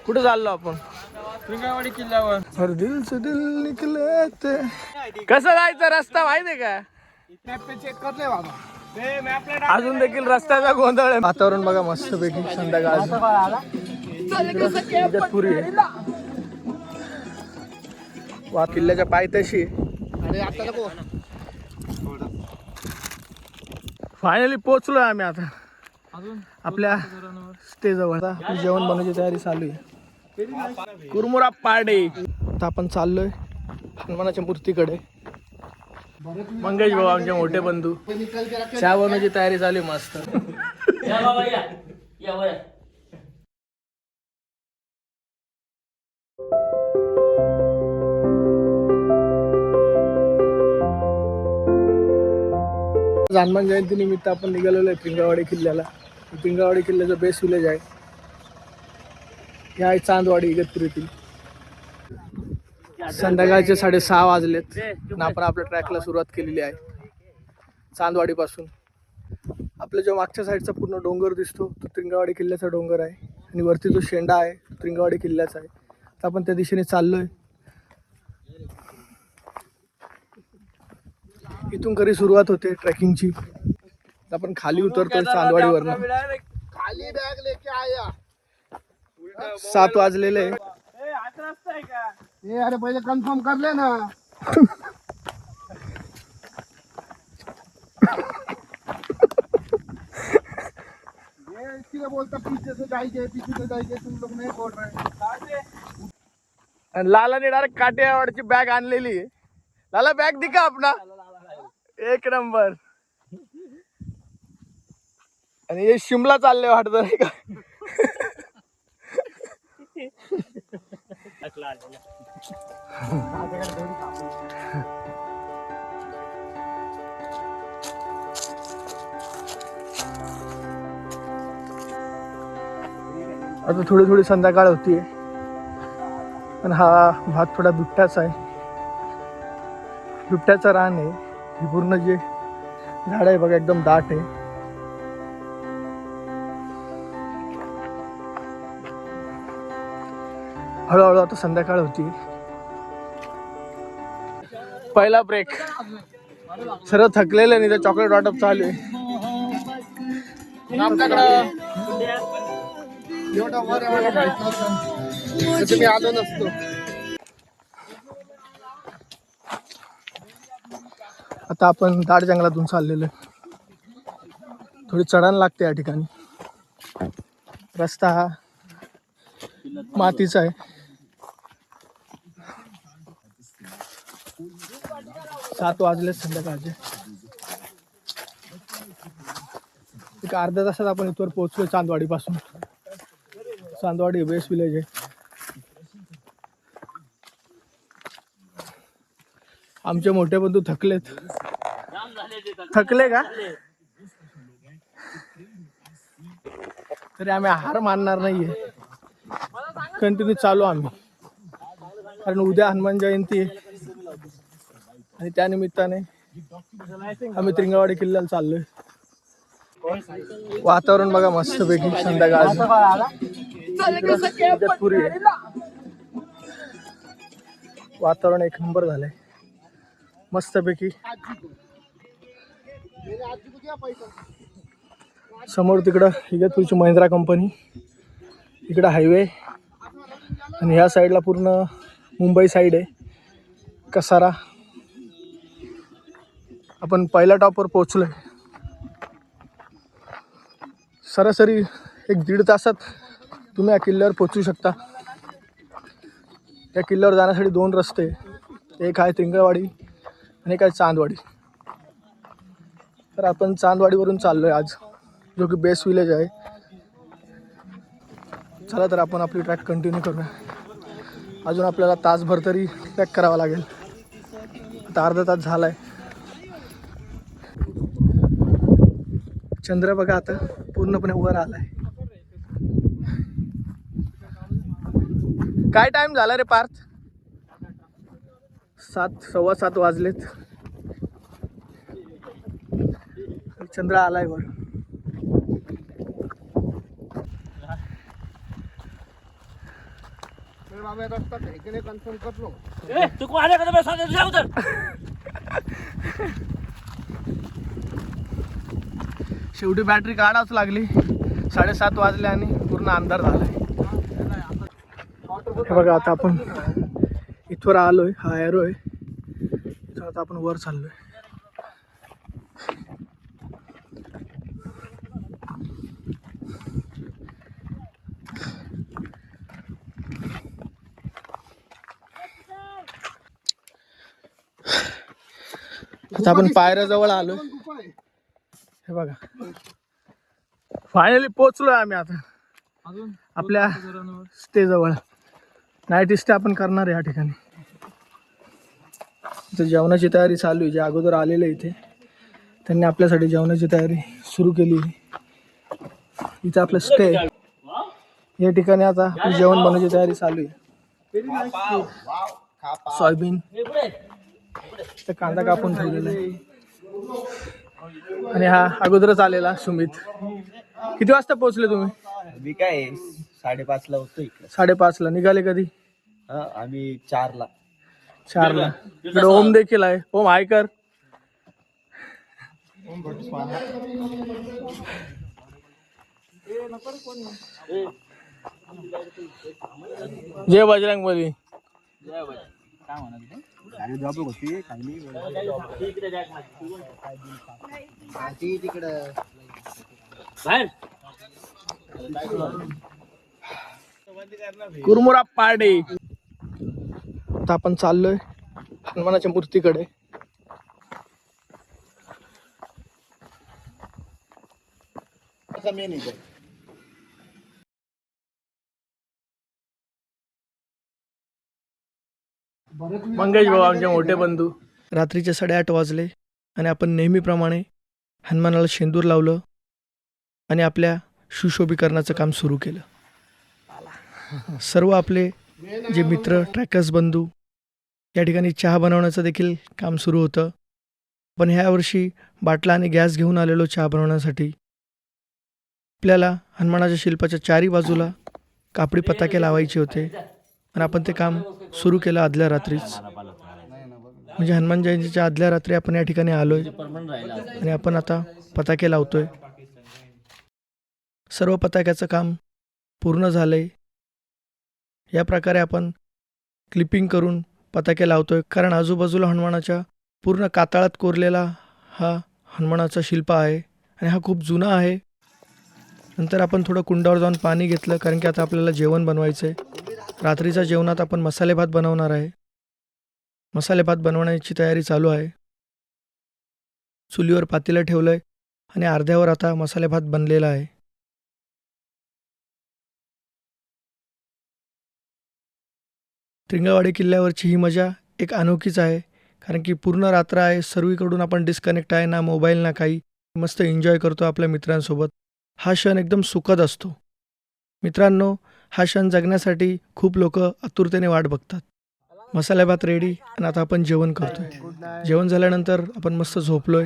कुठे चाललो आपण? पिंगावाडी किल्ल्यावर. हर दिल से दिल निकले ते. कसं जायचं रस्ता माहितीये का? चेक करले बाबा. अजून देखील रस्त्याचा गोंधळ आहे. वातावरण बघा मस्त पैकी संध्याकाळ पुरी आहे. वा किल्ल्याच्या पायथ्याशी फायनली पोहोचलोय आम्ही आता आपल्या स्टे जवळ. जेवण बनवायची तयारी चालू आहे. कुरमुरा पार्टी. आता आपण चाललोय हनुमानाच्या मूर्तीकडे. मंगेश भाऊ आमचे मोठे बंधू चहा बनवायची तयारी चालू आहे मस्त. हनुमान जयंती निमित्त आपण निघालेलो आहे पिंगळवाडी किल्ल्याला. पिंगळवाडी किल्ल्याचं बेस्ट विलेज आहे. हे आहे चांदवाडी इगतपुरीतील. संध्याकाळचे 6:30 वाजलेत आणि आपण आपल्या ट्रॅकला सुरुवात केलेली आहे चांदवाडी पासून. आपल्या जो मागच्या साईडचा पूर्ण डोंगर दिसतो तो त्रिंगावाडी किल्ल्याचा डोंगर आहे आणि वरती जो शेंडा आहे तो त्रिंगावाडी किल्ल्याचा आहे. तर आपण त्या दिशेने चाललोय. इथून खरी सुरुवात होते ट्रेकिंगची. आपण खाली उतरतोय चांदवाडीवरनं. खाली बॅग लेके आया. 7 वाजलेले. अरे पहिले कन्फर्म कर ले ना. ये बोलता पीछे से जाइए तुम लोग नहीं बोल रहे. लालाने डायरेक्ट काटेवाडची बॅग आणलेली आहे. लाला बॅग दिखा आपला. एक नंबर. आणि हे शिमला चालले वाटत नाही का? आता थोडी थोडी संध्याकाळ होतीये पण हा भाग थोडा बिबट्याचा आहे. बिबट्याचा रान आहे. ही पूर्ण जे झाड आहे बघा एकदम दाट आहे. हळूहळू आता संध्याकाळ होती. पहिला ब्रेक. सर्व थकलेले नाही तर चॉकलेट वाटप चालू आहे. मी आलो नसतो. आता आपण दाट जंगलातून चाललेलो आहे. थोडी चढण लागते या ठिकाणी. रस्ता हा मातीचा आहे. 7 वाजले संध्याकाळचे. एक अर्ध्या तासात आपण इथवर पोहोचलोय चांदवाडी पासून. चांदवाडी बेस्ट विलेज आहे. आमचे मोठे बंधू थकलेत. थकले का? तरी आम्ही हार मानणार नाहीये. कंटिन्यू चालू आम्ही. कारण उद्या हनुमान जयंती आहे आणि त्या निमित्ताने आम्ही त्रिंगावाडी किल्ल्याला चाललोय. वातावरण बघा मस्त पैकी संध्याकाळचं. पुरी आहे. वातावरण एक नंबर झालंय मस्त पैकी. समोर तिकडं इगतपुरीची महिंद्रा कंपनी. इकडं हायवे आणि ह्या साईडला पूर्ण मुंबई साईड आहे कसारा. आपण पहिल्या टॉपवर पोहोचलोय. सरासरी 1-1.5 तासात तुम्ही या किल्ल्यावर पोहोचू शकता. या किल्ल्यावर जाण्यासाठी 2 रस्ते. एक आहे त्रिंगावाडी आणि एक आहे चांदवाडी. तर आपण चांदवाडीवरून चाललोय आज, जो की बेस्ट विलेज आहे. चला तर आपण आपली ट्रॅक कंटिन्यू करूया. अजून आपल्याला तासभर तरी ट्रॅक करावा लागेल. आता अर्धा तास झालाय. चंद्र बघा आता पूर्णपणे वर आलाय. काय टाइम झाला रे पार्थ? 7:15 वाजलेत. चंद्र आलाय वर. मैं बाबा रस्ता फेकने कन्फर्म कर लो. शेवटी बॅटरी काढावच लागली. 7:30 वाजले आणि पूर्ण अंधार झालाय. हे बघा आता आपण इथवर आलोय. हा एरो आहे. इथं आता आपण वर चाललोय. आता आपण पायऱ्याजवळ आलोय. हे बघा फायनली पोहोचलोय आम्ही आता आपल्या स्टे जवळ. नाईट स्टे आपण करणार आहे या ठिकाणी. इथे जेवणाची तयारी चालू आहे. जे अगोदर आलेले इथे त्यांनी आपल्यासाठी जेवणाची तयारी सुरू केली. इथं आपलं स्टे या ठिकाणी आता जेवण बनवायची तयारी चालू आहे. सोयाबीन कांदा कापून ठेवलेला आहे. आणि हा अगोदरच आलेला सुमित. किती वाजता पोहोचले तुम्ही? मी काय 5:30 होतो इकडे. 5:30 निघाले कधी? आम्ही 4 इकडे ओम देखील आहे. ओम हाय कर. जय बजरंग बली. कुरमुरा पार्टी. आता आपण चाललोय हनुमानाच्या मूर्तीकडे. मंगेश भाऊ आमचे मोठे बंधू. रात्रीचे 8:30 वाजले आणि आपण नेहमीप्रमाणे हनुमानाला शेंदूर लावलं आणि आपल्या सुशोभीकरणाचं काम सुरू केलं. सर्व आपले जे मित्र ट्रॅकर्स बंधू या ठिकाणी चहा बनवण्याचं देखील काम सुरू होतं. पण ह्या वर्षी बाटला आणि गॅस घेऊन आलेलो चहा बनवण्यासाठी. आपल्याला हनुमानाच्या शिल्पाच्या चारी बाजूला कापडी पताके लावायचे होते आणि आपण ते काम सुरू केलं आदल्या रात्रीच. म्हणजे हनुमान जयंतीच्या आदल्या रात्री आपण या ठिकाणी आलोय आणि आपण आता पताके लावतोय. सर्व पताक्याचं काम पूर्ण झालंय. या प्रकारे आपण क्लिपिंग करून पताके लावतोय. कारण आजूबाजूला हनुमानाच्या पूर्ण कातळात कोरलेला हा हनुमानाचा शिल्प आहे आणि हा खूप जुना आहे. नंतर आपण थोडं कुंडावर जाऊन पाणी घेतलं कारण की आता आपल्याला जेवण बनवायचं आहे. रात्रीच्या जेवणात आपण मसाले भात बनवणार आहे. मसाले भात बनवण्याची तयारी चालू आहे. चुलीवर पातेलं ठेवलं आहे आणि अर्ध्यावर आता मसाले भात बनलेला आहे. त्रिंगळवाडी किल्ल्यावरची ही मजा एक अनोखीच आहे. कारण की पूर्ण रात्र आहे. सर्वीकडून आपण डिस्कनेक्ट आहे. ना मोबाईल ना काही. मस्त एन्जॉय करतो आपल्या मित्रांसोबत. हा क्षण एकदम सुखद असतो. मित्रांनो, हा क्षण जगण्यासाठी खूप लोक आतुरतेने वाट बघतात. मसाले भात रेडी आणि आता आपण जेवण करतोय. जेवण झाल्यानंतर आपण मस्त झोपलोय.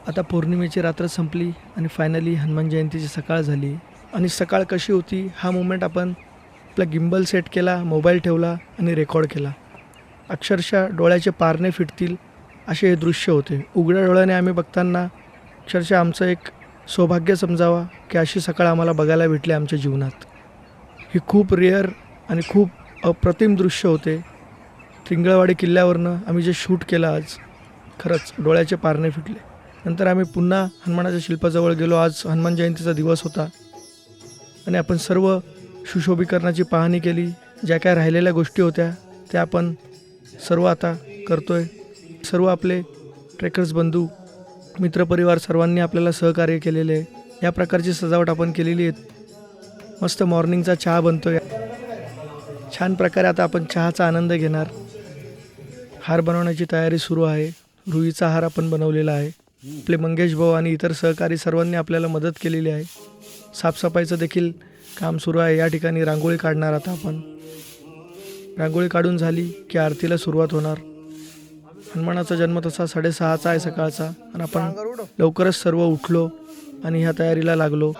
आता पौर्णिमेची रात्र संपली आणि फायनली हनुमान जयंतीची सकाळ झाली. आणि सकाळ कशी होती हा मोमेंट आपण आपला गिम्बल सेट केला, मोबाईल ठेवला आणि रेकॉर्ड केला. अक्षरशः डोळ्याचे पारणे फिटतील असे हे दृश्य होते. उघड्या डोळ्याने आम्ही बघताना अक्षरशः आमचं एक सौभाग्य समजावा की अशी सकाळ आम्हाला बघायला भेटली आमच्या जीवनात. ही खूप रेअर आणि खूप अप्रतिम दृश्य होते. त्रिंगळवाडी किल्ल्यावरनं आम्ही जे शूट केलं आज, खरंच डोळ्याचे पारणे फिटले. नंतर आम्ही पुन्हा हनुमानाच्या शिल्पाजवळ गेलो. आज हनुमान जयंतीचा दिवस होता आणि आपण सर्व सुशोभीकरणाची पाहणी केली. ज्या काय राहिलेल्या गोष्टी होत्या त्या आपण सर्व आता करतोय. सर्व आपले ट्रेकर्स बंधू, मित्रपरिवार सर्वांनी आपल्याला सहकार्य केलेले आहे. या प्रकारची सजावट आपण केलेली आहे. मस्त मॉर्निंगचा चहा बनतोय. छान प्रकारे आता आपण चहाचा आनंद घेणार. हार बनवण्याची तयारी सुरू आहे. रुईचा हार आपण बनवलेला आहे. आपले मंगेश भाऊ आणि इतर सहकारी सर्वांनी आपल्याला मदत केलेली आहे. साफसफाईचं देखील काम सुरू आहे. या ठिकाणी रांगोळी काढणार. आता आपण रांगोळी काढून झाली की आरतीला सुरुवात होणार. हनुमानाचा जन्म तसा 6:30 आहे सकाळचा आणि आपण लवकरच सर्व उठलो आणि ह्या तयारीला लागलो.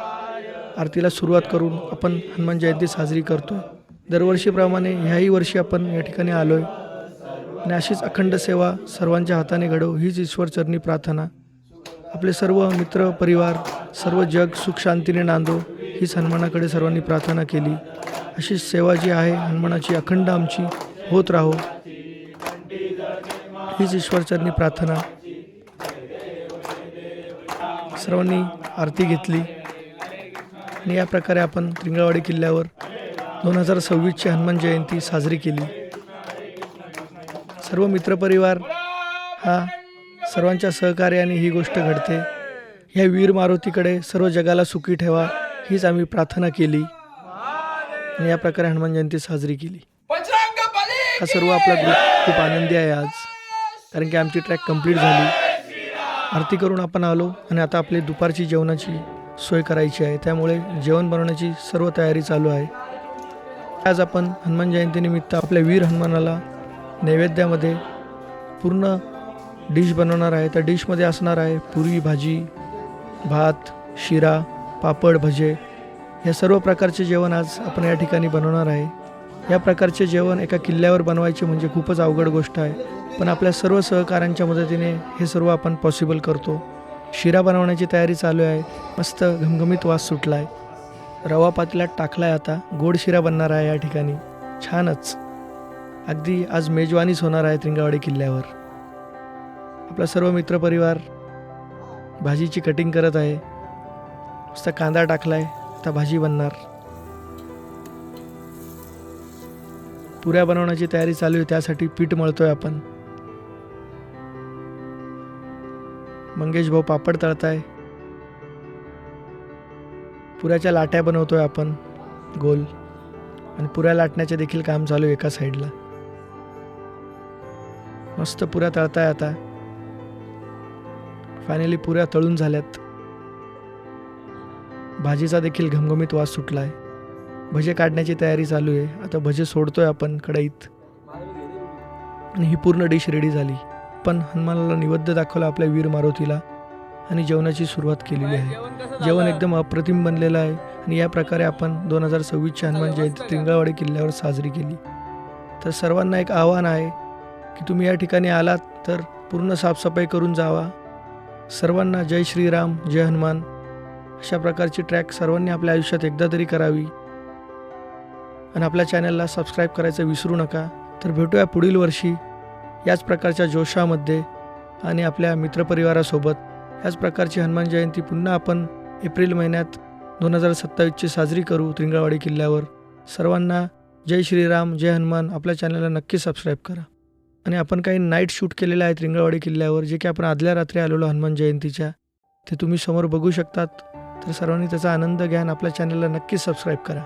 आरतीला सुरुवात करून आपण हनुमान जयंती साजरी करतो. दरवर्षीप्रमाणे ह्याही वर्षी आपण या ठिकाणी आलो आहे आणि अशीच अखंड सेवा सर्वांच्या हाताने घडो हीच ईश्वरचरणी प्रार्थना. आपले सर्व मित्र परिवार सर्व जग सुख शांतीने नांदो हीच हनुमानाकडे सर्वांनी प्रार्थना केली. अशीच सेवा जी आहे हनुमानाची अखंड आमची होत राहो हीच ईश्वरचरणी प्रार्थना. सर्वांनी आरती घेतली आणि या प्रकारे आपण त्रिंगळवाडी किल्ल्यावर 2026ची हनुमान जयंती साजरी केली. सर्व मित्रपरिवार हा सर्वांच्या सहकार्याने ही गोष्ट घडते. ह्या वीर मारुतीकडे सर्व जगाला सुखी ठेवा हीच आम्ही प्रार्थना केली आणि या प्रकारे हनुमान जयंती साजरी केली. हा सर्व आपला ग्रुप खूप आनंदी आहे आज, कारण की आमची ट्रॅक कंप्लीट झाली. आरती करून आपण आलो आणि आता आपली दुपारची जेवणाची सोय करायची आहे, त्यामुळे जेवण बनवण्याची सर्व तयारी चालू आहे. आज आपण हनुमान जयंतीनिमित्त आपल्या वीर हनुमानाला नैवेद्यामध्ये पूर्ण डिश बनवणार आहे. त्या डिशमध्ये असणार आहे पुरी भाजी, भात, शिरा, पापड, भजे या सर्व प्रकारचे जेवण आज आपण या ठिकाणी बनवणार आहे. या प्रकारचे जेवण एका किल्ल्यावर बनवायचे म्हणजे खूपच अवघड गोष्ट आहे, पण आपल्या सर्व सहकाऱ्यांच्या मदतीने हे सर्व आपण पॉसिबल करतो. शिरा बनवण्याची तयारी चालू आहे. मस्त घमघमीत वास सुटला आहे. रवा पातेल्यात टाकला आहे. आता गोड शिरा बनणार आहे या ठिकाणी. छानच अगदी आज मेजवानीच होणार आहे त्रिंगळवाडी किल्ल्यावर. आपला सर्व मित्रपरिवार भाजीची कटिंग करत आहे. मस्त कांदा टाकला आहे. आता भाजी बनणार. पुऱ्या बनवण्याची तयारी चालू आहे, त्यासाठी पीठ मळतोय आपण. मंगेश भाऊ पापड तळताय. पुऱ्याच्या लाट्या बनवतोय आपण गोल, आणि पुऱ्या लाटण्याचे देखील काम चालू आहे एका साईडला. मस्त पुऱ्या तळताय. आता फायनली पुऱ्या तळून झाल्यात. भाजीचा देखील घमघमीत वास सुटलाय. भजे काढण्याची तयारी चालू आहे. आता भजे सोडतोय आपण कढईत आणि ही पूर्ण डिश रेडी झाली. पण हनुमानाला नैवेद्य दाखवला आपल्या वीर मारुतीला आणि जेवणाची सुरुवात केलेली आहे. जेवण एकदम अप्रतिम बनलेलं आहे आणि या प्रकारे आपण 2026ची हनुमान जयंती त्रिंगळवाडी किल्ल्यावर साजरी केली. तर सर्वांना एक आव्हान आहे की तुम्ही या ठिकाणी आलात तर पूर्ण साफसफाई करून जावा. सर्वांना जय श्रीराम, जय हनुमान अशा प्रकारची ट्रॅक सर्वांनी आपल्या आयुष्यात एकदा तरी करावी आणि आपल्या चॅनलला सबस्क्राईब करायचं विसरू नका. तर भेटूया पुढील वर्षी याच प्रकारच्या जोशामध्ये आणि आपल्या मित्रपरिवारासोबत. याच प्रकारची हनुमान जयंती पुन्हा आपण एप्रिल महिन्यात 2027ची साजरी करू त्रिंगळवाडी किल्ल्यावर. सर्वांना जय श्रीराम, जय हनुमान. आपल्या चॅनलला नक्की सबस्क्राईब करा. आणि आपण काही नाईट शूट केलेलं आहे त्रिंगळवाडी किल्ल्यावर, जे की आपण आदल्या रात्री आलेलो हनुमान जयंतीच्या, ते तुम्ही समोर बघू शकतात. तर सर्वांनी त्याचा आनंद घ्या आणि आपल्या चॅनलला नक्की सबस्क्राईब करा.